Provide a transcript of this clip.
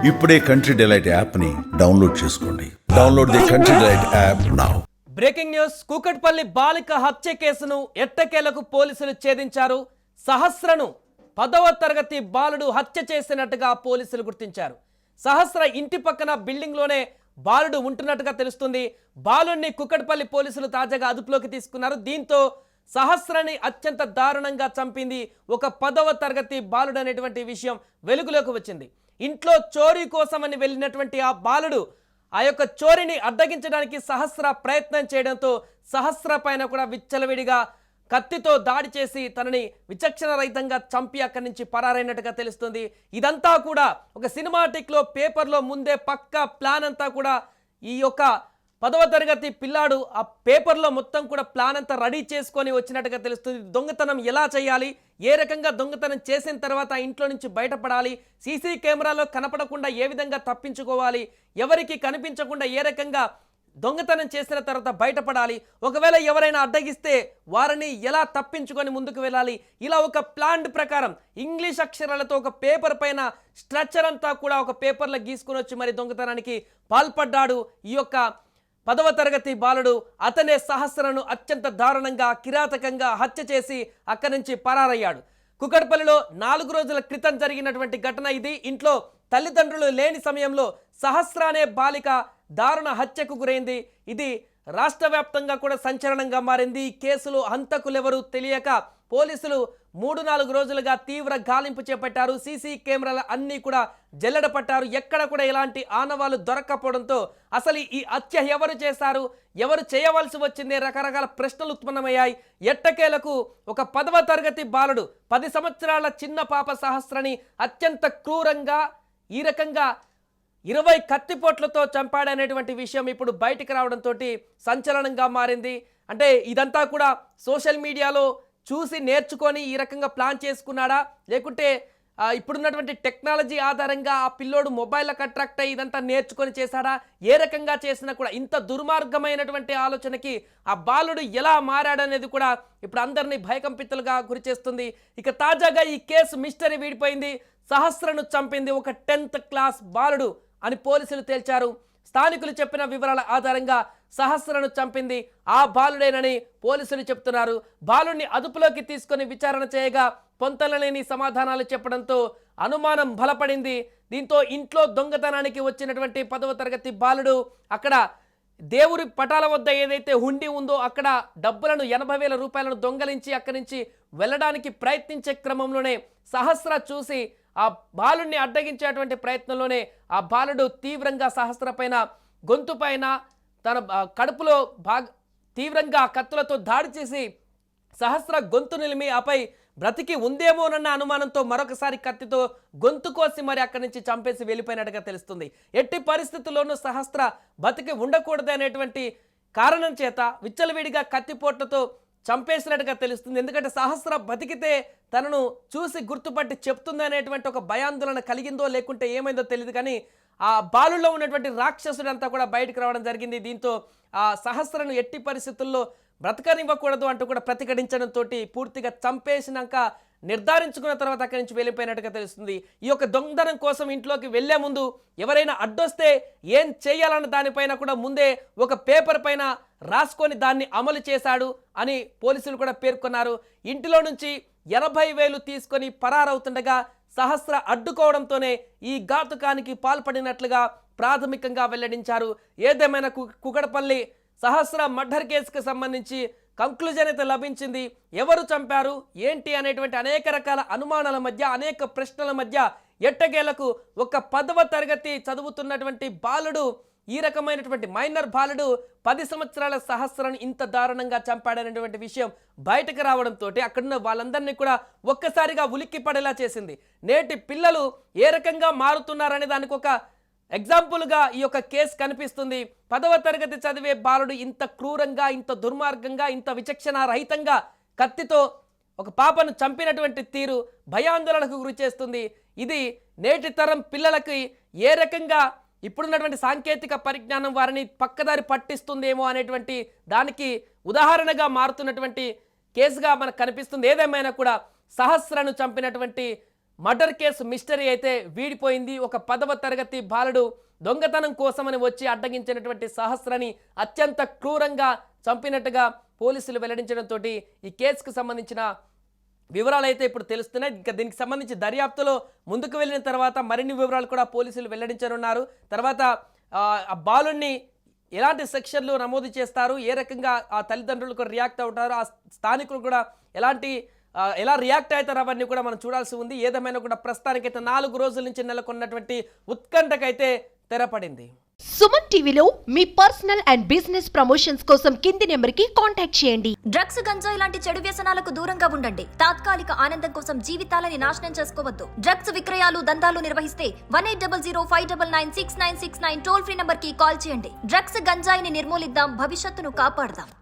ఇప్పుడే country delight యాప్ని download చేసుకోండి. Download the country delight app now. Breaking news. Kukatpally బాలిక హత్య కేసును ఎట్టకేలకు పోలీసులు ఛేదించారు. సహస్రను 10వ తరగతి బాలుడు హత్య చేసినట్టుగా పోలీసులు గుర్తించారు. సహస్ర ఇంటి పక్కన బిల్డింగ్లోనే బాలుడు ఉంటున్నట్టుగా తెలుస్తుంది. బాలుడిని కూకట్పల్లి పోలీసులు తాజాగా అదుపులోకి తీసుకున్నారు. దీంతో సహస్రని అత్యంత దారుణంగా చంపింది ఒక 10వ తరగతి బాలుడు అనేటువంటి విషయం వెలుగులోకి వచ్చింది. ఇంట్లో చోరీ కోసమని వెళ్ళినటువంటి ఆ బాలుడు ఆ యొక్క చోరీని అడ్డగించడానికి సహస్ర ప్రయత్నం చేయడంతో సహస్ర పైన కూడా విచ్చలవిడిగా కత్తితో దాడి చేసి తనని విచక్షణ రహితంగా చంపి అక్కడి నుంచి పరారైనట్టుగా తెలుస్తుంది. ఇదంతా కూడా ఒక సినిమాటిక్లో పేపర్లో ముందే పక్కా ప్లాన్ అంతా కూడా ఈ యొక్క 10వ తరగతి పిల్లాడు ఆ పేపర్లో మొత్తం కూడా ప్లాన్ అంతా రెడీ చేసుకొని వచ్చినట్టుగా తెలుస్తుంది. దొంగతనం ఎలా చేయాలి, ఏ రకంగా దొంగతనం చేసిన తర్వాత ఇంట్లో నుంచి బయటపడాలి, సీసీ కెమెరాలో కనపడకుండా ఏ విధంగా తప్పించుకోవాలి, ఎవరికి కనిపించకుండా ఏ రకంగా దొంగతనం చేసిన తర్వాత బయటపడాలి, ఒకవేళ ఎవరైనా అడ్డగిస్తే వారిని ఎలా తప్పించుకొని ముందుకు వెళ్ళాలి, ఇలా ఒక ప్లాన్ ప్రకారం ఇంగ్లీష్ అక్షరాలతో ఒక పేపర్ పైన స్ట్రక్చర్ అంతా కూడా ఒక పేపర్లో గీసుకొని వచ్చి మరి దొంగతనానికి పాల్పడ్డాడు ఈ యొక్క 10వ తరగతి బాలుడు. అతనే సహస్రను అత్యంత దారుణంగా కిరాతకంగా హత్య చేసి అక్కడి నుంచి పరారయ్యాడు. కూకట్పల్లిలో 4 రోజుల క్రితం జరిగినటువంటి ఘటన ఇది. ఇంట్లో తల్లిదండ్రులు లేని సమయంలో సహస్ర అనే బాలిక దారుణ హత్యకు గురైంది. ఇది రాష్ట్ర వ్యాప్తంగా కూడా సంచలనంగా మారింది. ఈ కేసులో హంతకులెవరూ తెలియక పోలీసులు 3-4 రోజులుగా తీవ్ర గాలింపు చేపట్టారు. సీసీ కెమెరాలు అన్నీ కూడా జల్లెడ పట్టారు. ఎక్కడ కూడా ఎలాంటి ఆనవాళ్లు దొరక్కపోవడంతో అసలు ఈ హత్య ఎవరు చేశారు, ఎవరు చేయవలసి వచ్చింది, రకరకాల ప్రశ్నలు ఉత్పన్నమయ్యాయి. ఎట్టకేలకు ఒక 10వ తరగతి బాలుడు 10 సంవత్సరాల చిన్న పాప సహస్రని అత్యంత క్రూరంగా ఈ రకంగా 20 కత్తిపోట్లతో చంపాడనేటువంటి విషయం ఇప్పుడు బయటికి రావడంతో సంచలనంగా మారింది. అంటే ఇదంతా కూడా సోషల్ మీడియాలో చూసి నేర్చుకొని ఈ రకంగా ప్లాన్ చేసుకున్నాడా, లేకుంటే ఇప్పుడున్నటువంటి టెక్నాలజీ ఆధారంగా ఆ పిల్లోడు మొబైల్కి అట్రాక్ట్ అయ్యి ఇదంతా నేర్చుకొని చేశాడా, ఏ రకంగా చేసినా కూడా ఇంత దుర్మార్గమైనటువంటి ఆలోచనకి ఆ బాలుడు ఎలా మారాడనేది కూడా ఇప్పుడు అందరినీ భయకంపితులుగా గురిచేస్తుంది. ఇక తాజాగా ఈ కేసు మిస్టరీ వీడిపోయింది. సహస్రను చంపింది ఒక 10th క్లాస్ బాలుడు అని పోలీసులు తేల్చారు. స్థానికులు చెప్పిన వివరాల ఆధారంగా సహస్రను చంపింది ఆ బాలుడేనని పోలీసులు చెప్తున్నారు. బాలుడిని అదుపులోకి తీసుకొని విచారణ చేయగా పొంతలలేని సమాధానాలు చెప్పడంతో అనుమానం బలపడింది. దీంతో ఇంట్లో దొంగతనానికి వచ్చినటువంటి 10వ తరగతి బాలుడు అక్కడ దేవుడి పటాల వద్ద ఏదైతే హుండీ ఉందో అక్కడ డబ్బులను 80,000 రూపాయలను దొంగలించి అక్కడి నుంచి వెళ్ళడానికి ప్రయత్నించే క్రమంలోనే సహస్ర చూసి ఆ బాలుడిని అడ్డగించేటువంటి ప్రయత్నంలోనే ఆ బాలుడు తీవ్రంగా సహస్ర పైన గొంతు పైన తన కడుపులో తీవ్రంగా కత్తులతో దాడి చేసి సహస్ర గొంతు నిలిమి ఆపై బ్రతికి ఉందేమోనన్న అనుమానంతో మరొకసారి కత్తితో గొంతు కోసి మరి అక్కడి నుంచి చంపేసి వెళ్ళిపోయినట్టుగా తెలుస్తుంది. ఎట్టి పరిస్థితుల్లోనూ సహస్ర బతికి ఉండకూడదు అనేటువంటి కారణం చేత విచ్చలవిడిగా కత్తిపోట్లతో చంపేసినట్టుగా తెలుస్తుంది. ఎందుకంటే సహస్ర బతికితే తనను చూసి గుర్తుపట్టి చెప్తుంది అనేటువంటి ఒక భయాందోళన కలిగిందో లేకుంటే ఏమైందో తెలియదు, కానీ ఆ బాలుల్లో ఉన్నటువంటి రాక్షసుడంతా కూడా బయటకు రావడం జరిగింది. దీంతో ఆ సహస్రను ఎట్టి పరిస్థితుల్లో బ్రతకనివ్వకూడదు అంటూ కూడా ప్రతిఘటించడంతో పూర్తిగా చంపేసినాక నిర్ధారించుకున్న తర్వాత అక్కడి నుంచి వెళ్ళిపోయినట్టుగా తెలుస్తుంది. ఈ యొక్క దొంగతనం కోసం ఇంట్లోకి వెళ్లే ముందు ఎవరైనా అడ్డొస్తే ఏం చేయాలన్న దానిపైన కూడా ముందే ఒక పేపర్ పైన రాసుకొని దాన్ని అమలు చేశాడు అని పోలీసులు కూడా పేర్కొన్నారు. ఇంటిలో నుంచి 80,000 తీసుకొని పరారవుతుండగా సహస్ర అడ్డుకోవడంతోనే ఈ ఘాతుకానికి పాల్పడినట్లుగా ప్రాథమికంగా వెల్లడించారు. ఏదేమైనా కూకట్పల్లి సహస్ర మర్డర్ కేసుకు సంబంధించి కంక్లూజన్ అయితే లభించింది. ఎవరు చంపారు ఏంటి అనేటువంటి అనేక రకాల అనుమానాల మధ్య అనేక ప్రశ్నల మధ్య ఎట్టకేలకు ఒక 10వ తరగతి చదువుతున్నటువంటి బాలుడు ఈ రకమైనటువంటి మైనర్ బాలుడు 10 సంవత్సరాల సహస్రను ఇంత దారుణంగా చంపాడనేటువంటి విషయం బయటకు రావడంతో అక్కడున్న వాళ్ళందరినీ కూడా ఒక్కసారిగా ఉలిక్కి పడేలా చేసింది. నేటి పిల్లలు ఏ రకంగా మారుతున్నారనే దానికి ఒక ఎగ్జాంపుల్గా ఈ యొక్క కేసు కనిపిస్తుంది. 10వ తరగతి చదివే బాలుడు ఇంత క్రూరంగా, ఇంత దుర్మార్గంగా, ఇంత విచక్షణ రహితంగా కత్తితో ఒక పాపను చంపినటువంటి తీరు భయాందోళనకు గురి చేస్తుంది. ఇది నేటి తరం పిల్లలకి ఏ రకంగా ఇప్పుడున్నటువంటి సాంకేతిక పరిజ్ఞానం వారిని పక్కదారి పట్టిస్తుందేమో అనేటువంటి దానికి ఉదాహరణగా మారుతున్నటువంటి కేసుగా మనకు కనిపిస్తుంది. ఏదేమైనా కూడా సహస్రను చంపినటువంటి మర్డర్ కేసు మిస్టరీ అయితే వీడిపోయింది. ఒక 10వ తరగతి బాలుడు దొంగతనం కోసమని వచ్చి అడ్డగించినటువంటి సహస్రని అత్యంత క్రూరంగా చంపినట్టుగా పోలీసులు వెల్లడించడంతో ఈ కేసుకు సంబంధించిన వివరాలు అయితే ఇప్పుడు తెలుస్తున్నాయి. ఇంకా దీనికి సంబంధించి దర్యాప్తులో ముందుకు వెళ్ళిన తర్వాత మరిన్ని వివరాలు కూడా పోలీసులు వెల్లడించనున్నారు. తర్వాత ఆ బాలుడిని ఎలాంటి సెక్షన్లు నమోదు చేస్తారు, ఏ రకంగా ఆ తల్లిదండ్రులు కూడా రియాక్ట్ అవుతారు, ఆ స్థానికులు కూడా ఎలా రియాక్ట్ అవుతారు, అవన్నీ కూడా మనం చూడాల్సి ఉంది. ఏదేమైనా కూడా ప్రస్తుతానికైతే 4 రోజుల నుంచి నెలకొన్నటువంటి ఉత్కంఠకైతే తెరపడింది. సుమన్ టీవీలో మీ పర్సనల్ అండ్ బిజినెస్ ప్రమోషన్స్ కోసం కింది నెంబర్కి కాంటాక్ట్ చేయండి. డ్రగ్స్, గంజాయి లాంటి చెడు వ్యసనాలకు దూరంగా ఉండండి. తాత్కాలిక ఆనందం కోసం జీవితాలని నాశనం చేసుకోవద్దు. డ్రగ్స్ విక్రయాలు, దందాలు నిర్వహిస్తే 180059996969 టోల్ ఫ్రీ నంబర్ కి కాల్ చేయండి. డ్రగ్స్, గంజాయిని నిర్మూలిద్దాం, భవిష్యత్తును కాపాడదాం.